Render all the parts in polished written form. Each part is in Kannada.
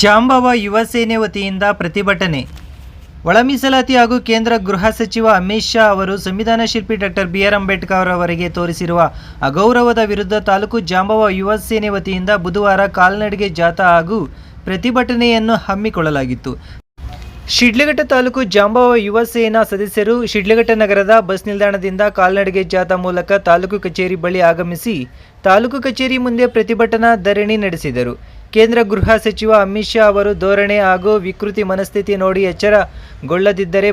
ಜಾಂಬವ ಯುವ ಸೇನೆ ವತಿಯಿಂದ ಪ್ರತಿಭಟನೆ. ಒಳ ಮೀಸಲಾತಿ ಹಾಗೂ ಕೇಂದ್ರ ಗೃಹ ಸಚಿವ ಅಮಿತ್ ಶಾ ಅವರು ಸಂವಿಧಾನ ಶಿಲ್ಪಿ ಡಾಕ್ಟರ್ ಬಿ.ಆರ್. ಅಂಬೇಡ್ಕರ್ ಅವರಿಗೆ ತೋರಿಸಿರುವ ಅಗೌರವದ ವಿರುದ್ಧ ತಾಲೂಕು ಜಾಂಬವ ಯುವ ಸೇನೆ ವತಿಯಿಂದ ಬುಧವಾರ ಕಾಲ್ನಡಿಗೆ ಜಾಥಾ ಹಾಗೂ ಪ್ರತಿಭಟನೆಯನ್ನು ಹಮ್ಮಿಕೊಳ್ಳಲಾಗಿತ್ತು. ಶಿಡ್ಲಘಟ್ಟ ತಾಲೂಕು ಜಾಂಬವ ಯುವ ಸೇನಾ ಸದಸ್ಯರು ಶಿಡ್ಲಘಟ್ಟ ನಗರದ ಬಸ್ ನಿಲ್ದಾಣದಿಂದ ಕಾಲ್ನಡಿಗೆ ಜಾಥಾ ಮೂಲಕ ತಾಲೂಕು ಕಚೇರಿ ಬಳಿ ಆಗಮಿಸಿ ತಾಲೂಕು ಕಚೇರಿ ಮುಂದೆ ಪ್ರತಿಭಟನಾ ಧರಣಿ ನಡೆಸಿದರು. ಕೇಂದ್ರ ಗೃಹ ಸಚಿವ ಅಮಿತ್ ಶಾ ಅವರು ಧೋರಣೆ ಹಾಗೂ ವಿಕೃತಿ ಮನಸ್ಥಿತಿ ನೋಡಿ ಎಚ್ಚರಗೊಳ್ಳದಿದ್ದರೆ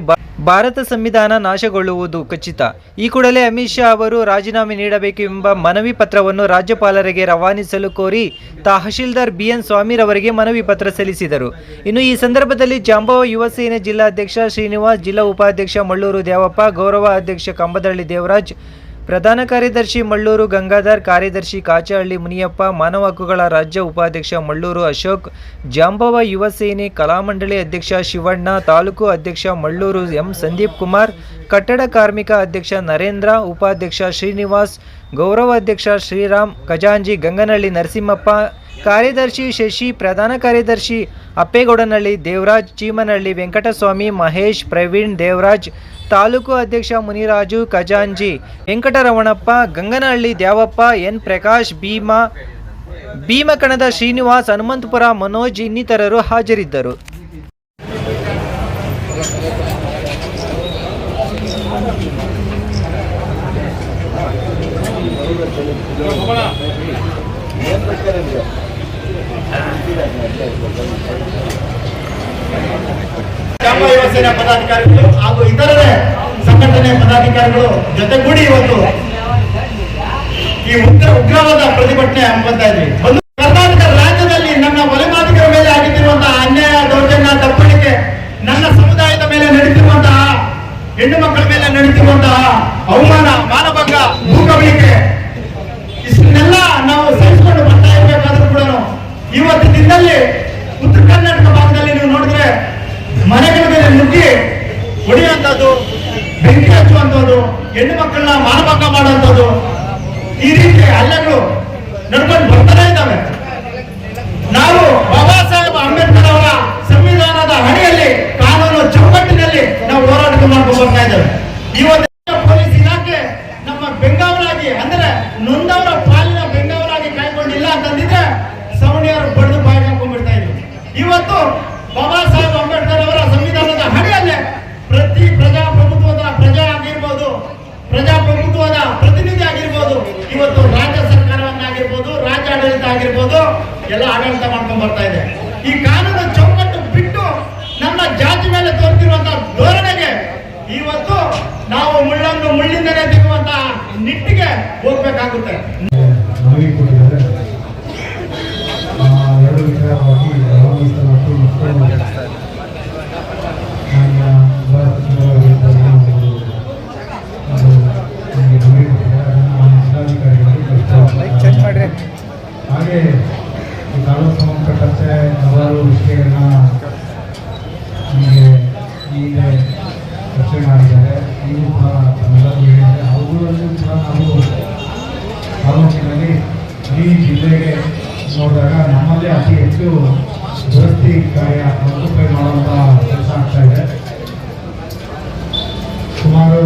ಭಾರತ ಸಂವಿಧಾನ ನಾಶಗೊಳ್ಳುವುದು ಖಚಿತ. ಈ ಕೂಡಲೇ ಅಮಿತ್ ಶಾ ಅವರು ರಾಜೀನಾಮೆ ನೀಡಬೇಕು ಎಂಬ ಮನವಿ ಪತ್ರವನ್ನು ರಾಜ್ಯಪಾಲರಿಗೆ ರವಾನಿಸಲು ಕೋರಿ ತಹಶೀಲ್ದಾರ್ ಬಿ.ಎನ್. ಸ್ವಾಮಿರವರಿಗೆ ಮನವಿ ಪತ್ರ ಸಲ್ಲಿಸಿದರು. ಇನ್ನು ಈ ಸಂದರ್ಭದಲ್ಲಿ ಜಾಂಬವ ಯುವ ಸೇನೆ ಜಿಲ್ಲಾಧ್ಯಕ್ಷ ಶ್ರೀನಿವಾಸ್, ಜಿಲ್ಲಾ ಉಪಾಧ್ಯಕ್ಷ ಮಳ್ಳೂರು ದ್ಯಾವಪ್ಪ, ಗೌರವ ಅಧ್ಯಕ್ಷ ಕಂಬದಳ್ಳಿ ದೇವರಾಜ್, ಪ್ರಧಾನ ಕಾರ್ಯದರ್ಶಿ ಮಳ್ಳೂರು ಗಂಗಾಧರ್, ಕಾರ್ಯದರ್ಶಿ ಕಾಚಹಳ್ಳಿ ಮುನಿಯಪ್ಪ, ಮಾನವ ಹಕ್ಕುಗಳ ರಾಜ್ಯ ಉಪಾಧ್ಯಕ್ಷ ಮಳ್ಳೂರು ಅಶೋಕ್, ಜಾಂಬವ ಯುವ ಸೇನೆ ಕಲಾಮಂಡಳಿ ಅಧ್ಯಕ್ಷ ಶಿವಣ್ಣ, ತಾಲೂಕು ಅಧ್ಯಕ್ಷ ಮಳ್ಳೂರು ಎಂ. ಸಂದೀಪ್ ಕುಮಾರ್, ಕಟ್ಟಡ ಕಾರ್ಮಿಕ ಅಧ್ಯಕ್ಷ ನರೇಂದ್ರ, ಉಪಾಧ್ಯಕ್ಷ ಶ್ರೀನಿವಾಸ್, ಗೌರವ ಅಧ್ಯಕ್ಷ ಶ್ರೀರಾಮ್, ಖಜಾಂಜಿ ಗಂಗನಹಳ್ಳಿ ನರಸಿಂಹಪ್ಪ, ಕಾರ್ಯದರ್ಶಿ ಶಶಿ, ಪ್ರಧಾನ ಕಾರ್ಯದರ್ಶಿ ಅಪ್ಪೇಗೌಡನಹಳ್ಳಿ ದೇವರಾಜ್, ಚೀಮನಹಳ್ಳಿ ವೆಂಕಟಸ್ವಾಮಿ, ಮಹೇಶ್, ಪ್ರವೀಣ್, ದೇವರಾಜ್, ತಾಲೂಕು ಅಧ್ಯಕ್ಷ ಮುನಿರಾಜು, ಖಜಾಂಜಿ ವೆಂಕಟರಮಣಪ್ಪ, ಗಂಗನಹಳ್ಳಿ ದ್ಯಾವಪ್ಪ, ಎನ್ ಪ್ರಕಾಶ್, ಭೀಮಕಣದ ಶ್ರೀನಿವಾಸ್, ಹನುಮಂತಪುರ ಮನೋಜ್ ಇನ್ನಿತರರು ಹಾಜರಿದ್ದರು. ಜಾಂಬವ ಯುವ ಸೇನಾ ಪದಾಧಿಕಾರಿಗಳು ಹಾಗೂ ಇತರರೇ ಸಂಘಟನೆ ಪದಾಧಿಕಾರಿಗಳು ಜೊತೆಗೂಡಿ ಇವತ್ತು ಈ ಉಗ್ರವಾದ ಪ್ರತಿಭಟನೆ ಹಮ್ಮಿಕೊಳ್ತಾ ಇದ್ವಿ. ಕರ್ನಾಟಕ ರಾಜ್ಯದಲ್ಲಿ ನನ್ನ ಒಲೆಮಾದಿಗರ ಮೇಲೆ ಆಗಿರುವಂತಹ ಅನ್ಯಾಯ, ದೌರ್ಜನ್ಯ, ದಬ್ಬಳಿಕೆ, ನನ್ನ ಸಮುದಾಯದ ಮೇಲೆ ನಡೀತಿರುವಂತಹ ಹೆಣ್ಣು ಮಕ್ಕಳ ಮೇಲೆ ನಡೀತಿರುವಂತಹ ಅವಮಾನ, ಮಾನಭಂಗ, ಭೂಕಬಳಿಕೆ, ಇದನ್ನೆಲ್ಲ ನಾವು ಸಹಿಸಿಕೊಂಡು ಬರ್ತಾ ಇರಬೇಕಾದ್ರೂ ಕೂಡ ಇವತ್ತು ದಿನದಲ್ಲಿ ಉತ್ತರ ಕರ್ನಾಟಕ ಭಾಗದಲ್ಲಿ ನೀವು ನೋಡಿದ್ರೆ ಮನೆಗಳ ಮೇಲೆ ನುಗ್ಗಿ ಹೊಡೆಯುವಂಥದ್ದು, ಬೆಂಕಿ ಹಚ್ಚುವಂಥದ್ದು, ಹೆಣ್ಣು ಮಕ್ಕಳನ್ನ ಮಾನಭಂಗ ಮಾಡುವಂಥದ್ದು, ಈ ರೀತಿ ಹಲ್ಲೆಗಳು ನಡ್ಕೊಂಡು ಬರ್ತಾನೆ ಇದ್ದಾವೆ. ನಾವು ಬಾಬಾ ಸಾಹೇಬ್ ಅಂಬೇಡ್ಕರ್ ಅವರ ಸಂವಿಧಾನದ ಅಡಿಯಲ್ಲಿ ಕಾನೂನು ಚೌಕಟ್ಟಿನಲ್ಲಿ ನಾವು ಹೋರಾಟ ಮಾಡ್ಕೊಂಡು ಬರ್ತಾ ಇದ್ದೇವೆ. ಇವತ್ತು ಪೊಲೀಸ್ ಇಲಾಖೆ ನಮ್ಮ ಬೆಂಗಾವಲಾಗಿ ಅಂದ್ರೆ ನೊಂದವರ ಪಾಲಿನ ಬೆಂಗಾವಲಾಗಿ ಕಾಯ್ಕೊಂಡಿಲ್ಲ ಅಂತಂದಿದ್ರೆ ಸವಣಿಯರು ಬಡಿದು ಬಾಯಿಗೆ ಹಾಕೊಂಡ್ಬಿಡ್ತಾ ಇದ್ವಿ. ಇವತ್ತು ಬಾಬಾ ಸಾಹೇಬ್ ಅಂಬೇಡ್ಕರ್ ಅವರ ಸಂವಿಧಾನದ ಅಡಿಯಲ್ಲೇ ಪ್ರತಿ ಪ್ರಜಾಪ್ರಭುತ್ವದ ಪ್ರಜೆ ಆಗಿರ್ಬೋದು, ಪ್ರಜಾಪ್ರಭುತ್ವದ ಪ್ರತಿನಿಧಿ ಆಗಿರ್ಬೋದು, ಇವತ್ತು ರಾಜ್ಯ ಸರ್ಕಾರವನ್ನಾಗಿರ್ಬೋದು, ರಾಜ್ಯ ಆಡಳಿತ ಆಗಿರ್ಬೋದು, ಎಲ್ಲ ಆಡಳಿತ ಮಾಡ್ಕೊಂಡು ಬರ್ತಾ ಇದೆ. ಈ ಕಾನೂನು ಚೌಕಟ್ಟು ಬಿಟ್ಟು ನಮ್ಮ ಜಾತಿ ಮೇಲೆ ತೋರ್ತಿರುವಂತಹ ಧೋರಣೆಗೆ ಇವತ್ತು ನಾವು ಮುಳ್ಳನ್ನು ಮುಳ್ಳಿಂದಲೇ ತೆಗೆಯುವಂತಹ ನಿಟ್ಟಿಗೆ ಹೋಗ್ಬೇಕಾಗುತ್ತೆ. ಹಾಗೆ ಈ ತಾಲೂಕು ಸಂಬಂಧಪಟ್ಟಂತೆ ಹಲವಾರು ವಿಷಯಗಳನ್ನ ನಮಗೆ ಈಗ ಚರ್ಚೆ ಮಾಡಿದ್ದಾರೆ. ನೀವು ಕೂಡ ಎಲ್ಲರೂ ಹೇಳಿದ್ದಾರೆ. ಅವುಗಳಲ್ಲೂ ಕೂಡ ನಾವು ತಾಲೂಕಿನಲ್ಲಿ ಈ ಜಿಲ್ಲೆಗೆ ನೋಡಿದಾಗ ನಮ್ಮಲ್ಲೇ ಅತಿ ಹೆಚ್ಚು ದುರಸ್ತಿ ಕಾರ್ಯ ಒಕ್ಕೂಟೆ ಮಾಡುವಂಥ ಕೆಲಸ ಆಗ್ತಾ ಇದೆ. ಸುಮಾರು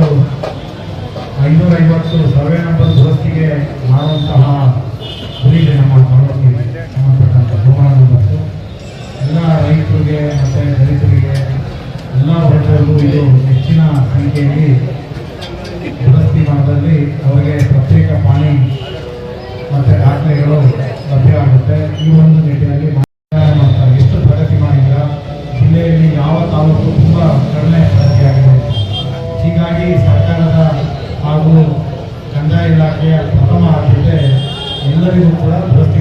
550 ಸರ್ವೆ ನಂಬರ್ ದುರಸ್ತಿಗೆ ಮಾಡುವಂತಹ ಗುರಿ ನಮ್ಮ ತಾಲೂಕಿಗೆ ಸಂಬಂಧಪಟ್ಟಂಥ ಪ್ರಮಾಣ ಮತ್ತು ಎಲ್ಲ ರೈತರಿಗೆ ಮತ್ತು ದಲಿತರಿಗೆ ಎಲ್ಲ ವರ್ಗದಲ್ಲೂ ಇದು ಹೆಚ್ಚಿನ ಸಂಖ್ಯೆಯಲ್ಲಿ ದುರಸ್ತಿ ಮಾಡೋದ್ರಲ್ಲಿ ಅವರಿಗೆ ಪ್ರತ್ಯೇಕ ಪಾಣಿ ಮತ್ತು ದಾಖಲೆಗಳು ಲಭ್ಯವಾಗುತ್ತೆ. ಈ ಒಂದು ನಿಟ್ಟಿನಲ್ಲಿ ಮಾಡ್ತಾರೆ. ಎಷ್ಟು ಪ್ರಗತಿ ಮಾಡಿಲ್ಲ, ಜಿಲ್ಲೆಯಲ್ಲಿ ಯಾವ ತಾಲೂಕು ತುಂಬ ಕಡಿಮೆ ಪ್ರಗತಿಯಾಗಿದೆ. ಹೀಗಾಗಿ ಸರ್ಕಾರದ ಹಾಗೂ ಕಂದಾಯ ಇಲಾಖೆಯ ಪ್ರಥಮ ಆದ್ಯತೆ ಎಲ್ಲರಿಗೂ ಕೂಡ ದುರಸ್ತಿ